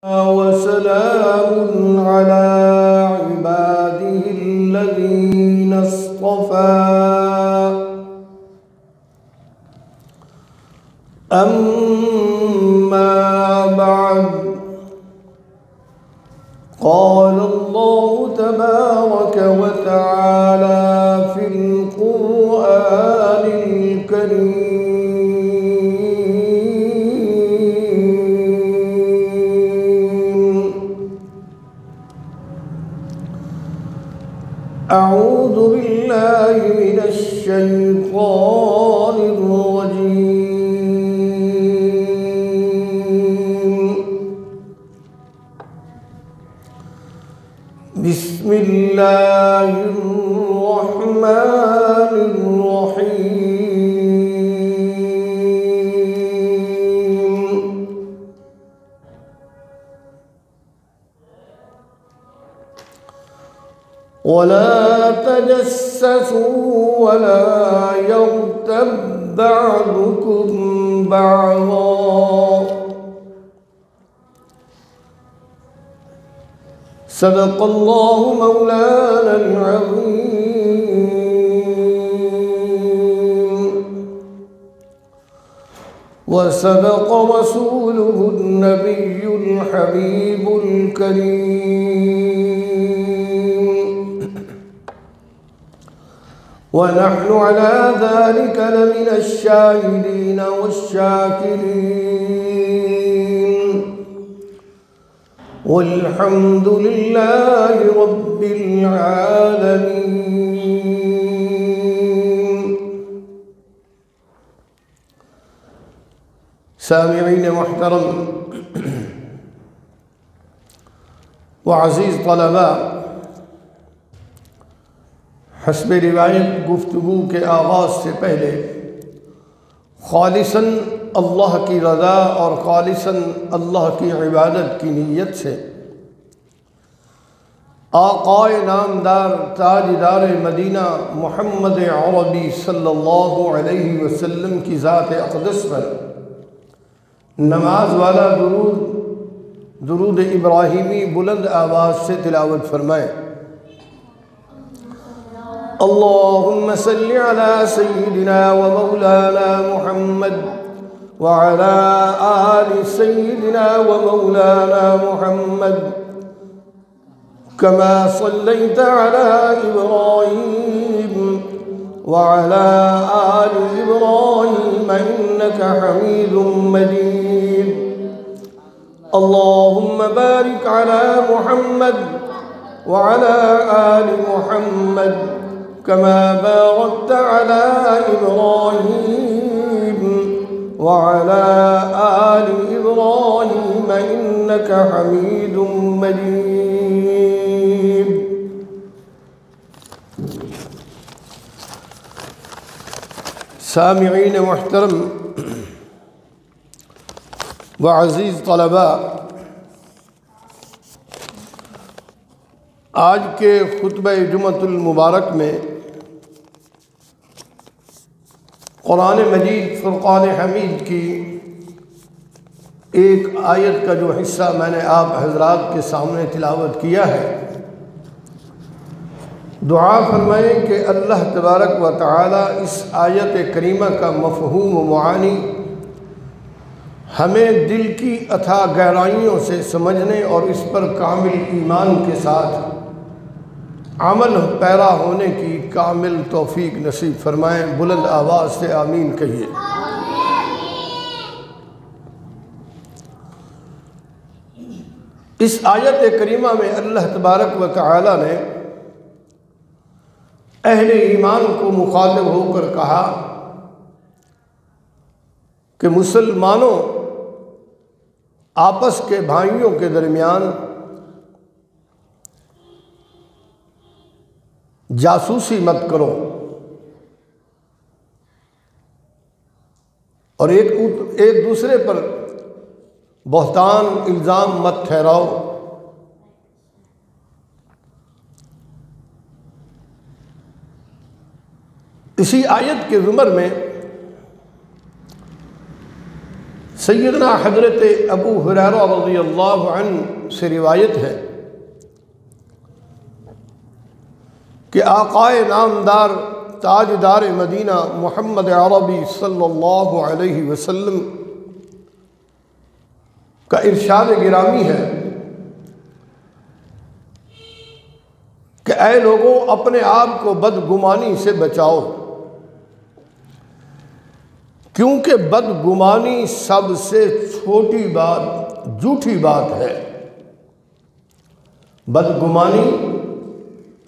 وسلام على عباده الذين اصطفى أما بعد قال الله تبارك وتعالى في القرآن الكريم أعوذ بالله من الشيطان الرجيم بسم الله الرحمن الرحيم ولا تجسسوا ولا يغتب بعضكم بعضا صدق الله مولانا العظيم وصدق رسوله النبي الحبيب الكريم ونحن على ذلك لمن الشاهدين والشاكرين والحمد لله رب العالمين. سامعین محترم وعزیز طلباء، حسب روایت گفتگو کے آغاز سے پہلے خالصاً اللہ کی رضا اور خالصاً اللہ کی عبادت کی نیت سے آقائے نامدار تاجدار مدینہ محمد عربی صلی اللہ علیہ وسلم کی ذات اقدس پر نماز والا درود ابراہیمی بلند آواز سے تلاوت فرمائیں۔ اللهم صل على سيدنا ومولانا محمد وعلى آل سيدنا ومولانا محمد كما صليت على إبراهيم وعلى آل إبراهيم إنك حميد مجيد. اللهم بارك على محمد وعلى آل محمد كما باركت على إبراهيم وعلى آل إبراهيم إنك حميد مجيد. سامعین محترم وعزیز طلباء، آج کے خطبہ جمعۃ المبارک میں قرآن مجید فرقان حمید کی ایک آیت کا جو حصہ میں نے آپ حضرات کے سامنے تلاوت کیا ہے، دعا فرمائیں کہ اللہ تبارک و تعالی اس آیت کریمہ کا مفہوم و معانی ہمیں دل کی اتھاہ گہرائیوں سے سمجھنے اور اس پر کامل ایمان کے ساتھ عمل پیرا ہونے کی کامل توفیق نصیب فرمائیں۔ بلند آواز سے آمین کہیے۔ اس آیت کریمہ میں اللہ تبارک و تعالی نے اہل ایمان کو مخاطب ہو کر کہا کہ مسلمانوں، آپس کے بھائیوں کے درمیان جاسوسی مت کرو اور ایک دوسرے پر بہتان الزام مت ٹھہراؤ۔ اسی آیت کے زمر میں سیدنا حضرت ابو ہریرہ رضی اللہ عنہ سے روایت ہے کہ آقائے نامدار تاجدار مدینہ محمد عربی صلی اللہ علیہ وسلم کا ارشاد گرامی ہے کہ اے لوگوں، اپنے آپ کو بدگمانی سے بچاؤ، کیونکہ بدگمانی سب سے چھوٹی بات جھوٹی بات ہے۔ بدگمانی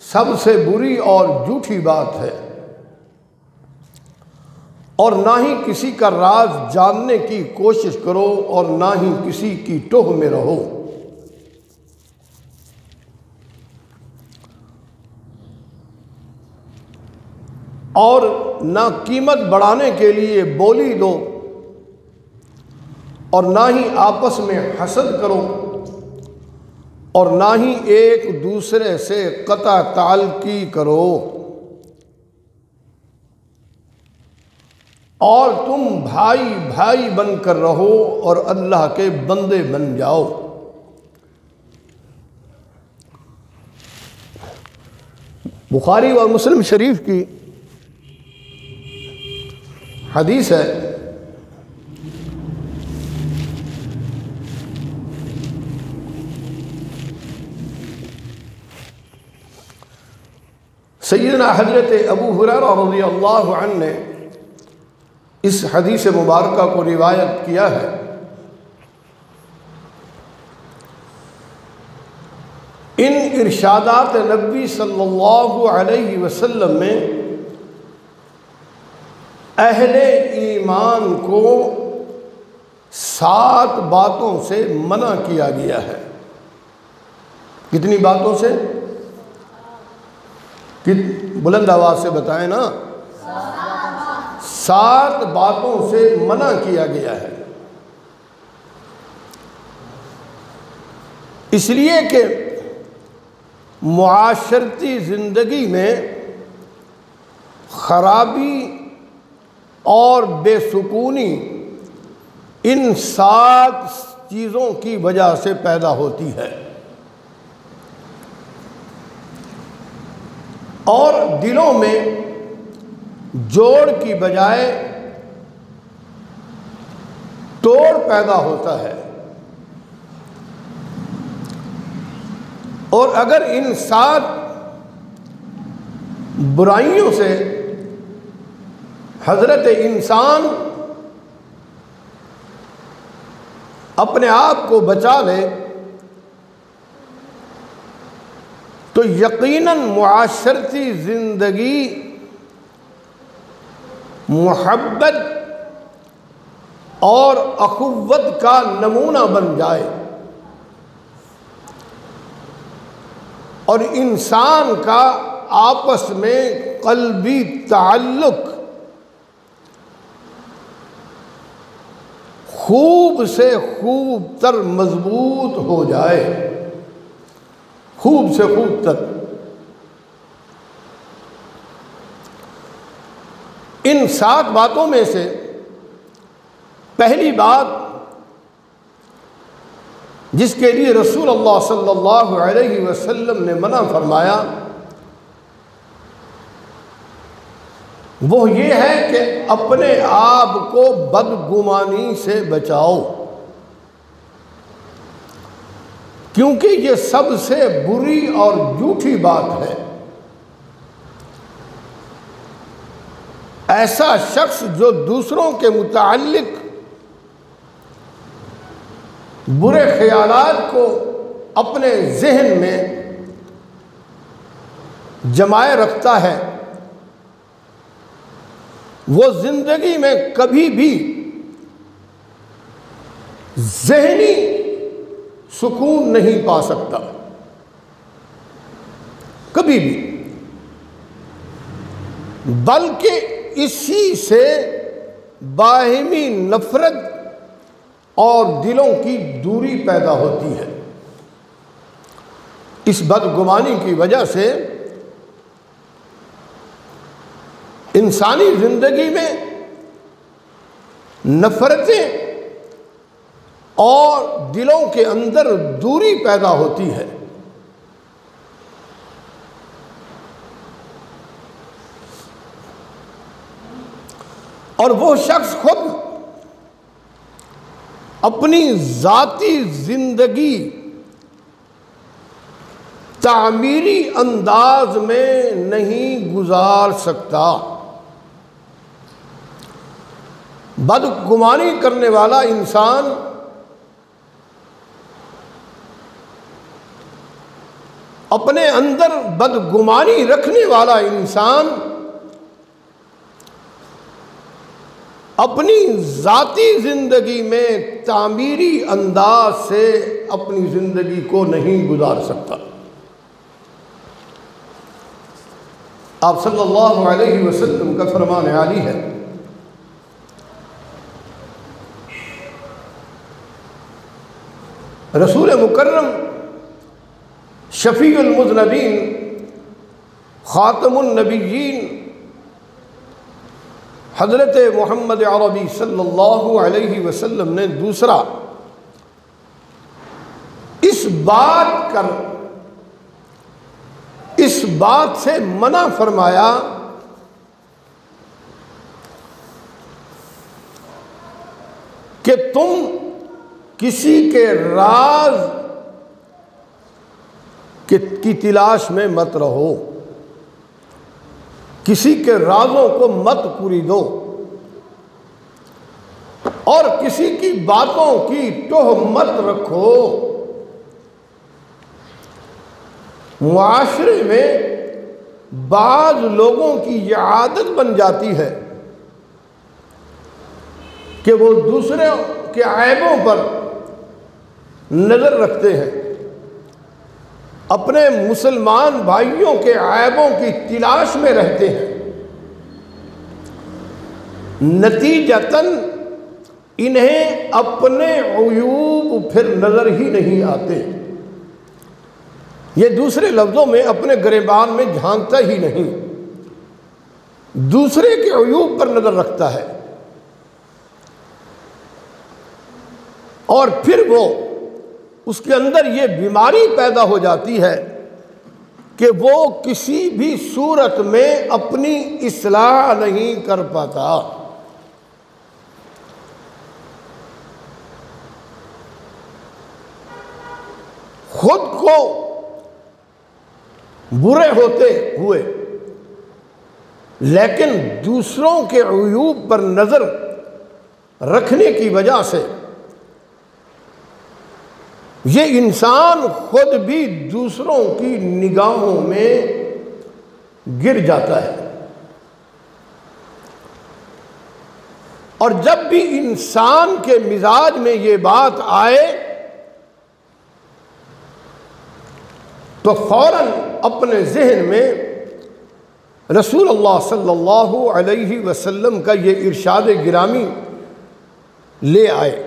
سب سے بری اور جھوٹی بات ہے، اور نہ ہی کسی کا راز جاننے کی کوشش کرو اور نہ ہی کسی کی ٹوہ میں رہو۔ اور نہ قیمت بڑھانے کے لیے بولی دو اور نہ ہی آپس میں حسد کرو اور نہ ہی ایک دوسرے سے قطع تعلقی کرو، اور تم بھائی بھائی بن کر رہو اور اللہ کے بندے بن جاؤ۔ بخاری اور مسلم شریف کی حدیث ہے، سیدنا حضرت ابو ہریرہ رضی اللہ عنہ نے اس حدیث مبارکہ کو روایت کیا ہے۔ ان ارشادات نبی صلی اللہ علیہ وسلم میں اہل ایمان کو 7 باتوں سے منع کیا گیا ہے۔ کتنی باتوں سے؟ بلند آواز سے بتائیں نا۔ 7 باتوں سے منع کیا گیا ہے، اس لیے کہ معاشرتی زندگی میں خرابی اور بے سکونی ان 7 چیزوں کی وجہ سے پیدا ہوتی ہے، اور دلوں میں جوڑ کی بجائے توڑ پیدا ہوتا ہے۔ اور اگر ان 7 برائیوں سے حضرت انسان اپنے آپ کو بچا لے تو یقیناً معاشرتی زندگی محبت اور اخوت کا نمونہ بن جائے، اور انسان کا آپس میں قلبی تعلق خوب سے خوب تر مضبوط ہو جائے، خوب سے خوب تر۔ ان 7 باتوں میں سے پہلی بات جس کے لیے رسول اللہ صلی اللہ علیہ وسلم نے منع فرمایا وہ یہ ہے کہ اپنے آپ کو بدگمانی سے بچاؤ، کیونکہ یہ سب سے بری اور جھوٹی بات ہے۔ ایسا شخص جو دوسروں کے متعلق برے خیالات کو اپنے ذہن میں جمائے رکھتا ہے، وہ زندگی میں کبھی بھی ذہنی سکون نہیں پا سکتا، کبھی بھی، بلکہ اسی سے باہمی نفرت اور دلوں کی دوری پیدا ہوتی ہے۔ اس بدگمانی کی وجہ سے انسانی زندگی میں نفرتیں اور دلوں کے اندر دوری پیدا ہوتی ہے۔ اور وہ شخص خود اپنی ذاتی زندگی تعمیری انداز میں نہیں گزار سکتا۔ بدگمانی کرنے والا انسان اپنے اندر بدگمانی رکھنے والا انسان اپنی ذاتی زندگی میں تعمیری انداز سے اپنی زندگی کو نہیں گزار سکتا۔ آپ صلی اللہ علیہ وسلم کا فرمان عالی ہے، رسول مکرم شفیع المذنبین خاتم النبیین حضرت محمد عربی صلی اللہ علیہ وسلم نے دوسرا اس بات سے منع فرمایا کہ تم کسی کے راز کی تلاش میں مت رہو، کسی کے رازوں کو مت پوری دو، اور کسی کی باتوں کی تہمت رکھو۔ معاشرے میں بعض لوگوں کی یہ عادت بن جاتی ہے کہ وہ دوسرے کے عیبوں پر نظر رکھتے ہیں، اپنے مسلمان بھائیوں کے عیبوں کی تلاش میں رہتے ہیں، نتیجتاً انہیں اپنے عیوب پھر نظر ہی نہیں آتے۔ یہ دوسرے لفظوں میں اپنے گریبان میں جھانکتا ہی نہیں، دوسرے کے عیوب پر نظر رکھتا ہے، اور پھر وہ اس کے اندر یہ بیماری پیدا ہو جاتی ہے کہ وہ کسی بھی صورت میں اپنی اصلاح نہیں کر پاتا۔ خود کو برے ہوتے ہوئے لیکن دوسروں کے عیوب پر نظر رکھنے کی وجہ سے یہ انسان خود بھی دوسروں کی نگاہوں میں گر جاتا ہے، اور جب بھی انسان کے مزاج میں یہ بات آئے تو فوراً اپنے ذہن میں رسول اللہ صلی اللہ علیہ وسلم کا یہ ارشاد گرامی لے آئے۔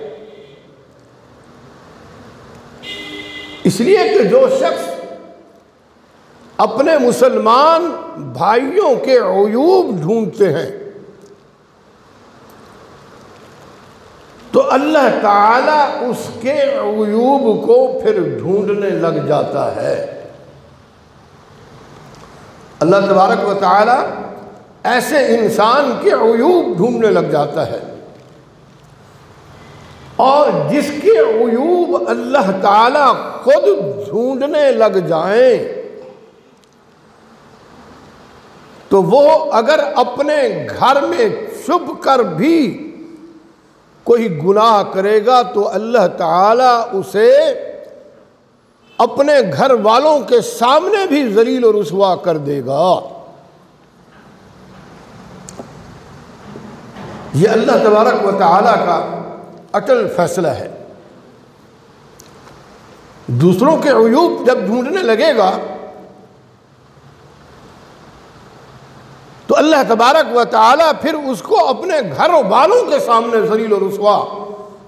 اس لیے کہ جو شخص اپنے مسلمان بھائیوں کے عیوب ڈھونڈتے ہیں تو اللہ تعالیٰ اس کے عیوب کو پھر ڈھونڈنے لگ جاتا ہے۔ اللہ تبارک و تعالیٰ ایسے انسان کے عیوب ڈھونڈنے لگ جاتا ہے، اور جس کے عیوب اللہ تعالیٰ خود ڈھونڈنے لگ جائیں تو وہ اگر اپنے گھر میں چھپ کر بھی کوئی گناہ کرے گا تو اللہ تعالیٰ اسے اپنے گھر والوں کے سامنے بھی ذلیل و رسوا کر دے گا۔ یہ اللہ تبارک و تعالیٰ کا اٹل فیصلہ ہے۔ دوسروں کے عیوب جب ڈھونڈنے لگے گا تو اللہ تبارک و تعالیٰ پھر اس کو اپنے گھر والوں کے سامنے ذلیل و رسوا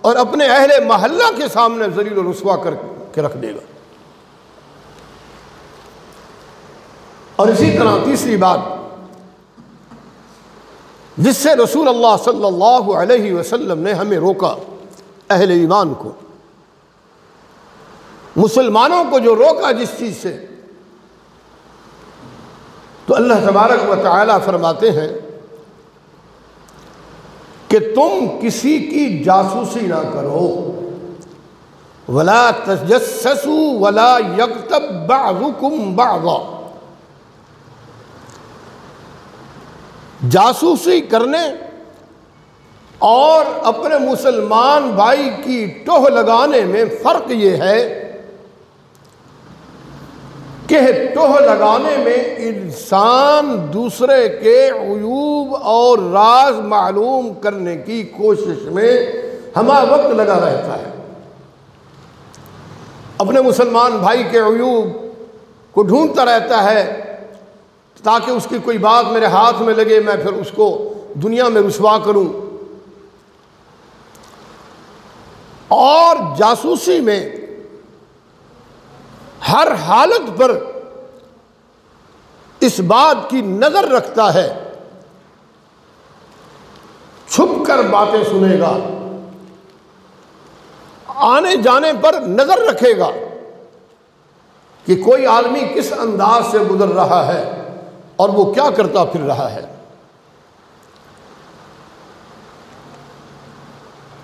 اور اپنے اہل محلہ کے سامنے ذلیل و رسوا کر کے رکھ دے گا۔ اور اسی طرح تیسری بات جس سے رسول اللہ صلی اللہ علیہ وسلم نے ہمیں روکا اہل ایمان کو، مسلمانوں کو جو روکا جس چیز سے، تو اللہ تبارک و تعالی فرماتے ہیں کہ تم کسی کی جاسوسی نہ کرو، ولا تجسسوا ولا یغتب بعضکم بعضا، جاسوسی کرنے اور اپنے مسلمان بھائی کی ٹوہ لگانے میں فرق یہ ہے کہ ٹوہ لگانے میں انسان دوسرے کے عیوب اور راز معلوم کرنے کی کوشش میں ہمہ وقت لگا رہتا ہے، اپنے مسلمان بھائی کے عیوب کو ڈھونڈتا رہتا ہے تاکہ اس کی کوئی بات میرے ہاتھ میں لگے، میں پھر اس کو دنیا میں رسوا کروں۔ اور جاسوسی میں ہر حالت پر اس بات کی نظر رکھتا ہے، چھپ کر باتیں سنے گا، آنے جانے پر نظر رکھے گا کہ کوئی آدمی کس انداز سے گزر رہا ہے اور وہ کیا کرتا پھر رہا ہے۔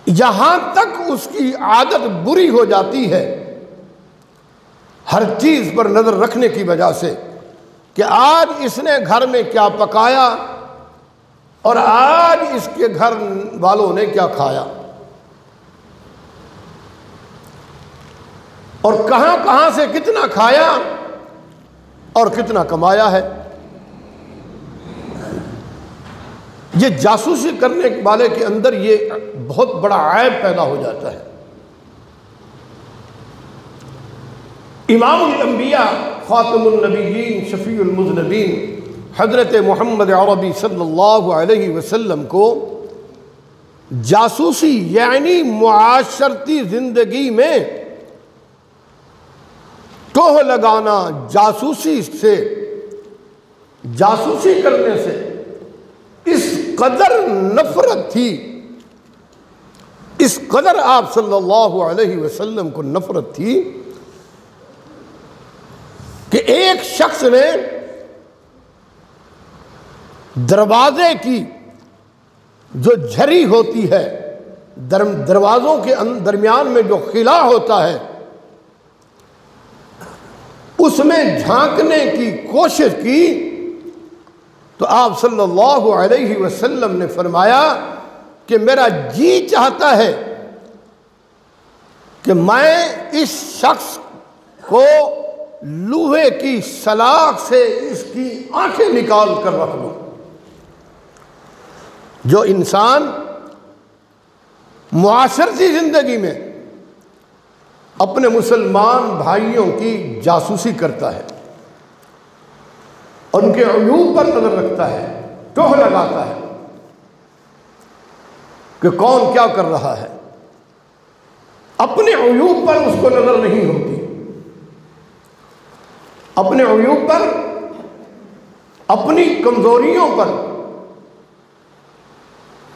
یہاں تک اس کی عادت بری ہو جاتی ہے ہر چیز پر نظر رکھنے کی وجہ سے کہ آج اس نے گھر میں کیا پکایا اور آج اس کے گھر والوں نے کیا کھایا، اور کہاں کہاں سے کتنا کھایا اور کتنا کمایا ہے۔ یہ جاسوسی کرنے والے کے اندر یہ بہت بڑا عیب پیدا ہو جاتا ہے۔ امام الانبیاء خاتم النبیین شفیع المذنبین حضرت محمد عربی صلی اللہ علیہ وسلم کو جاسوسی یعنی معاشرتی زندگی میں ٹوہ لگانا، جاسوسی کرنے سے اس قدر نفرت تھی، اس قدر آپ صلی اللہ علیہ وسلم کو نفرت تھی کہ ایک شخص نے دروازے کی جو جھری ہوتی ہے، دروازوں کے درمیان میں جو خلا ہوتا ہے، اس میں جھانکنے کی کوشش کی تو آپ صلی اللہ علیہ وسلم نے فرمایا کہ میرا جی چاہتا ہے کہ میں اس شخص کو لوہے کی سلاخ سے اس کی آنکھیں نکال کر رکھ دوں۔ جو انسان معاشرتی زندگی میں اپنے مسلمان بھائیوں کی جاسوسی کرتا ہے، ان کے عیوب پر نظر رکھتا ہے، ٹوہ لگاتا ہے کہ کون کیا کر رہا ہے، اپنے عیوب پر اس کو نظر نہیں ہوتی، اپنے عیوب پر، اپنی کمزوریوں پر،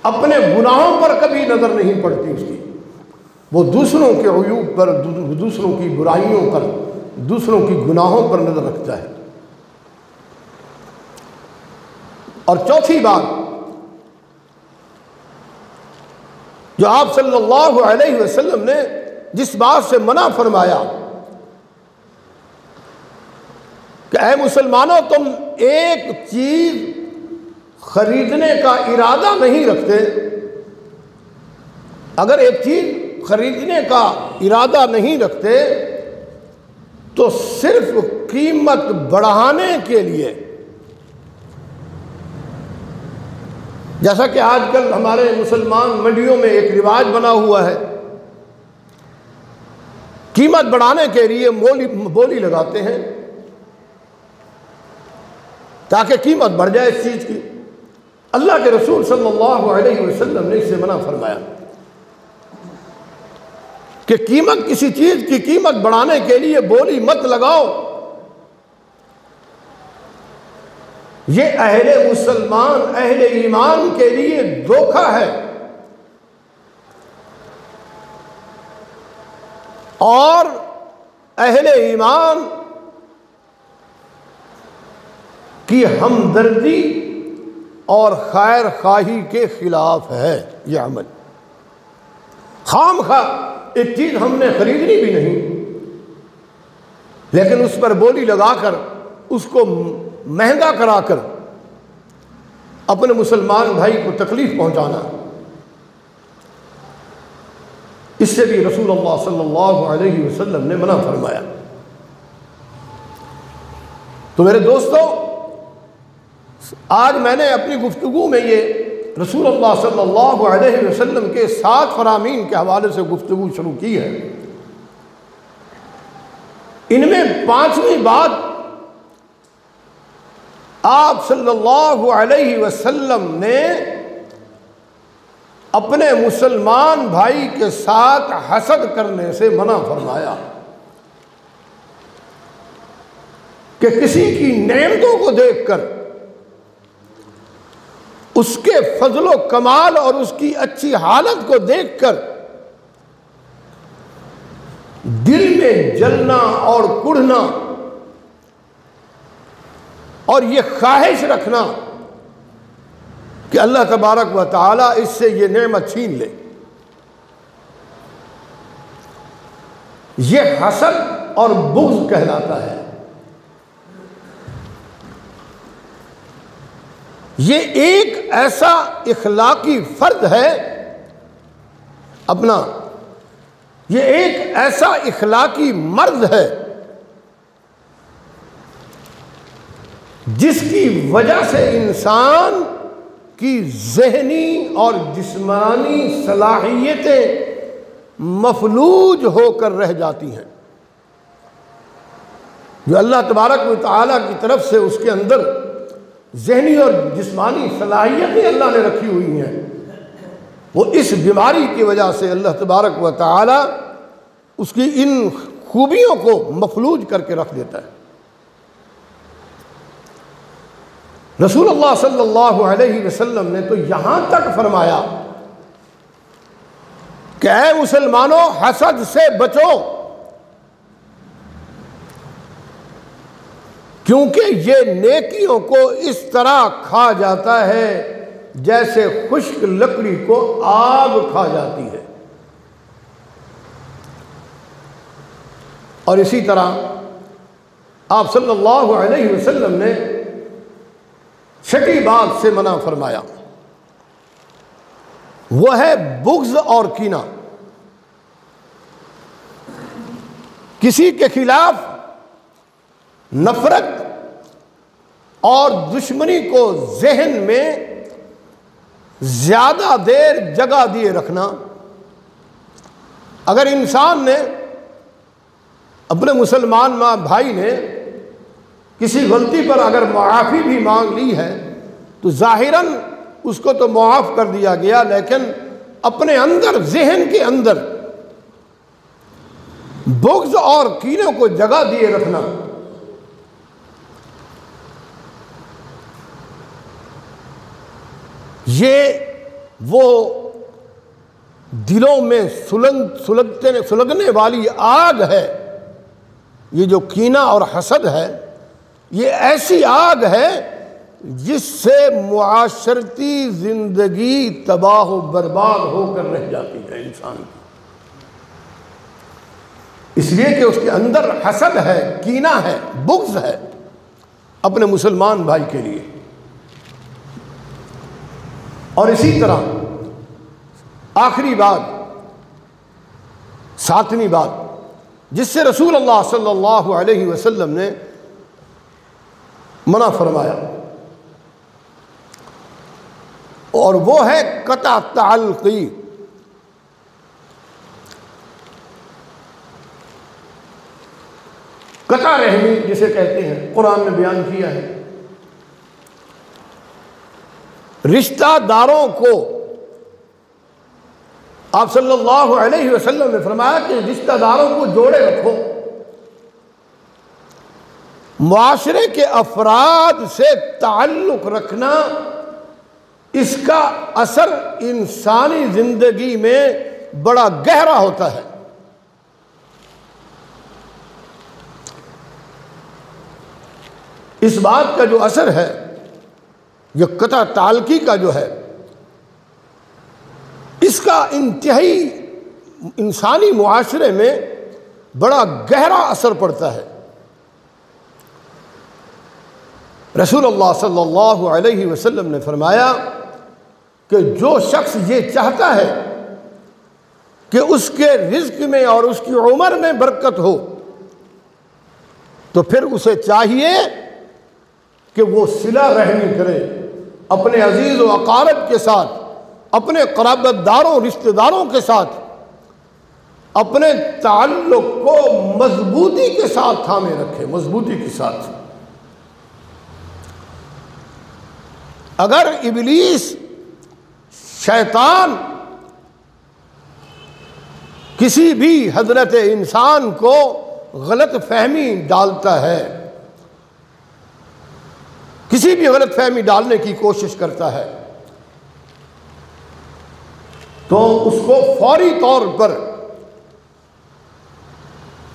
اپنے گناہوں پر کبھی نظر نہیں پڑتی اس کی، وہ دوسروں کے عیوب پر، دوسروں کی برائیوں پر، دوسروں کی گناہوں پر نظر رکھتا ہے۔ اور چوتھی بات جو آپ صلی اللہ علیہ وسلم نے جس بات سے منع فرمایا کہ اے مسلمانوں، تم ایک چیز خریدنے کا ارادہ نہیں رکھتے، اگر ایک چیز خریدنے کا ارادہ نہیں رکھتے تو صرف قیمت بڑھانے کے لیے، جیسا کہ آج کل ہمارے مسلمان منڈیوں میں ایک رواج بنا ہوا ہے، قیمت بڑھانے کے لیے بولی لگاتے ہیں تاکہ قیمت بڑھ جائے اس چیز کی۔ اللہ کے رسول صلی اللہ علیہ وسلم نے اس سے منع فرمایا کہ قیمت، کسی چیز کی قیمت بڑھانے کے لیے بولی مت لگاؤ، یہ اہل مسلمان، اہل ایمان کے لیے دھوکہ ہے اور اہل ایمان کی ہمدردی اور خیر خواہی کے خلاف ہے یہ عمل۔ خام خواہ ایک چیز ہم نے خریدنی بھی نہیں، لیکن اس پر بولی لگا کر، اس کو مہنگا کرا کر اپنے مسلمان بھائی کو تکلیف پہنچانا، اس سے بھی رسول اللہ صلی اللہ علیہ وسلم نے منع فرمایا۔ تو میرے دوستو، آج میں نے اپنی گفتگو میں یہ رسول اللہ صلی اللہ علیہ وسلم کے 7 فرامین کے حوالے سے گفتگو شروع کی ہے۔ ان میں 5ویں بات آپ صلی اللہ علیہ وسلم نے اپنے مسلمان بھائی کے ساتھ حسد کرنے سے منع فرمایا کہ کسی کی نعمتوں کو دیکھ کر، اس کے فضل و کمال اور اس کی اچھی حالت کو دیکھ کر دل میں جلنا اور کڑھنا اور یہ خواہش رکھنا کہ اللہ تبارک و تعالیٰ اس سے یہ نعمت چھین لے، یہ حسد اور بغض کہلاتا ہے۔ یہ ایک ایسا اخلاقی فرد ہے اپنا، یہ ایک ایسا اخلاقی مرد ہے جس کی وجہ سے انسان کی ذہنی اور جسمانی صلاحیتیں مفلوج ہو کر رہ جاتی ہیں، جو اللہ تبارک و تعالیٰ کی طرف سے اس کے اندر ذہنی اور جسمانی صلاحیتیں اللہ نے رکھی ہوئی ہیں، وہ اس بیماری کی وجہ سے اللہ تبارک و تعالیٰ اس کی ان خوبیوں کو مفلوج کر کے رکھ دیتا ہے۔ رسول اللہ صلی اللہ علیہ وسلم نے تو یہاں تک فرمایا کہ اے مسلمانوں، حسد سے بچو، کیونکہ یہ نیکیوں کو اس طرح کھا جاتا ہے جیسے خشک لکڑی کو آگ کھا جاتی ہے۔ اور اسی طرح آپ صلی اللہ علیہ وسلم نے 6 بات سے منع فرمایا، وہ ہے بغض اور کینہ۔ کسی کے خلاف نفرت اور دشمنی کو ذہن میں زیادہ دیر جگہ دیے رکھنا۔ اگر انسان نے، اپنے مسلمان ماں بھائی نے کسی غلطی پر اگر معافی بھی مانگ لی ہے تو ظاہراً اس کو تو معاف کر دیا گیا، لیکن اپنے اندر، ذہن کے اندر بغض اور کینوں کو جگہ دیے رکھنا، یہ وہ دلوں میں سلگنے والی آگ ہے۔ یہ جو کینہ اور حسد ہے، یہ ایسی آگ ہے جس سے معاشرتی زندگی تباہ و برباد ہو کر رہ جاتی ہے انسان کی، اس لیے کہ اس کے اندر حسد ہے، کینہ ہے، بغض ہے اپنے مسلمان بھائی کے لیے۔ اور اسی طرح آخری بات، 7ویں بات جس سے رسول اللہ صلی اللہ علیہ وسلم نے منع فرمایا، اور وہ ہے قطع تعلقی۔ قطع رحمی جسے کہتے ہیں، قرآن نے بیان کیا ہے، رشتہ داروں کو آپ صلی اللہ علیہ وسلم نے فرمایا کہ رشتہ داروں کو جوڑے رکھو۔ معاشرے کے افراد سے تعلق رکھنا، اس کا اثر انسانی زندگی میں بڑا گہرا ہوتا ہے۔ اس بات کا جو اثر ہے، یہ قطع تعلقی کا جو ہے، اس کا انتہائی انسانی معاشرے میں بڑا گہرا اثر پڑتا ہے۔ رسول اللہ صلی اللہ علیہ وسلم نے فرمایا کہ جو شخص یہ چاہتا ہے کہ اس کے رزق میں اور اس کی عمر میں برکت ہو، تو پھر اسے چاہیے کہ وہ صلہ رحمی کرے اپنے عزیز و اقارب کے ساتھ، اپنے قرابت داروں رشتہ داروں کے ساتھ، اپنے تعلق کو مضبوطی کے ساتھ تھامے رکھے، مضبوطی کے ساتھ۔ اگر ابلیس شیطان کسی بھی حضرت انسان کو غلط فہمی ڈالتا ہے، کسی بھی غلط فہمی ڈالنے کی کوشش کرتا ہے، تو اس کو فوری طور پر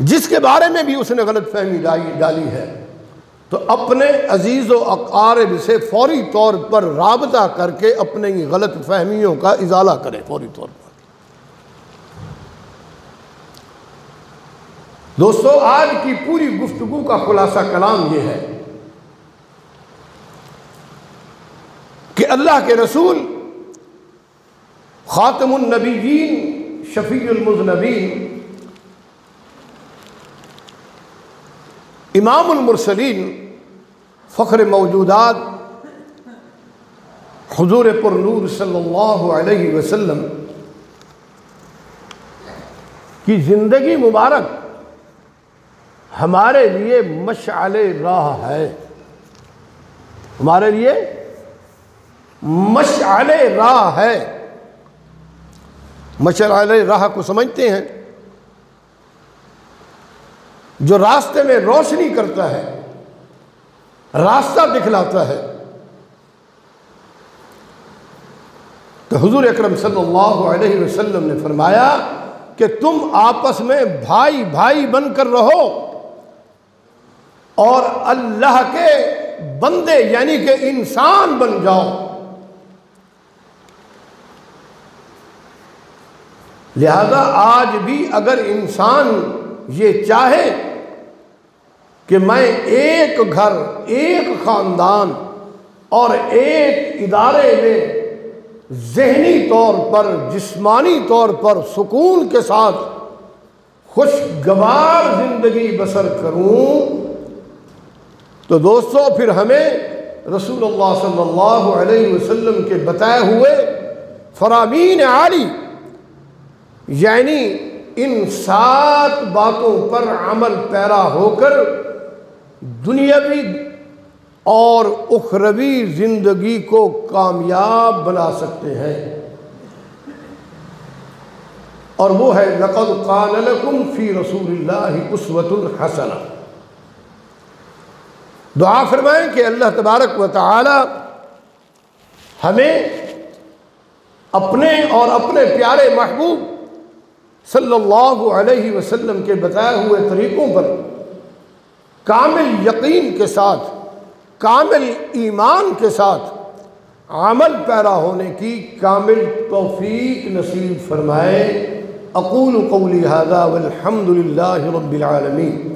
جس کے بارے میں بھی اس نے غلط فہمی ڈالی ہے، تو اپنے عزیز و اقارب سے فوری طور پر رابطہ کر کے اپنے غلط فہمیوں کا ازالہ کرے فوری طور پر۔ دوستو، آج کی پوری گفتگو کا خلاصہ کلام یہ ہے کہ اللہ کے رسول خاتم النبیین شفیع المذنبین امام المرسلین فخر موجودات حضور پر نور صلی اللہ علیہ وسلم کی زندگی مبارک ہمارے لیے مشعل راہ ہے، ہمارے لیے مشعل راہ ہے۔ مشعل راہ کو سمجھتے ہیں؟ جو راستے میں روشنی کرتا ہے، راستہ دکھلاتا ہے۔ تو حضور اکرم صلی اللہ علیہ وسلم نے فرمایا کہ تم آپس میں بھائی بھائی بن کر رہو اور اللہ کے بندے یعنی کہ انسان بن جاؤ۔ لہذا آج بھی اگر انسان یہ چاہے کہ میں ایک گھر، ایک خاندان اور ایک ادارے میں ذہنی طور پر، جسمانی طور پر سکون کے ساتھ خوشگوار زندگی بسر کروں، تو دوستو پھر ہمیں رسول اللہ صلی اللہ علیہ وسلم کے بتائے ہوئے فرامین عالی یعنی ان 7 باتوں پر عمل پیرا ہو کر دنیاوی اور اخروی زندگی کو کامیاب بنا سکتے ہیں، اور وہ ہے لَقَدْ قَانَ لَكُمْ فِي رَسُولِ اللَّهِ أُسْوَةٌ حَسَنَةٌ۔ دعا فرمائیں کہ اللہ تبارک و تعالی ہمیں اپنے اور اپنے پیارے محبوب صلی اللہ علیہ وسلم کے بتائے ہوئے طریقوں پر کامل یقین کے ساتھ، کامل ایمان کے ساتھ عمل پیرا ہونے کی کامل توفیق نصیب فرمائے۔ اقول قولی ھذا والحمد للہ رب العالمین۔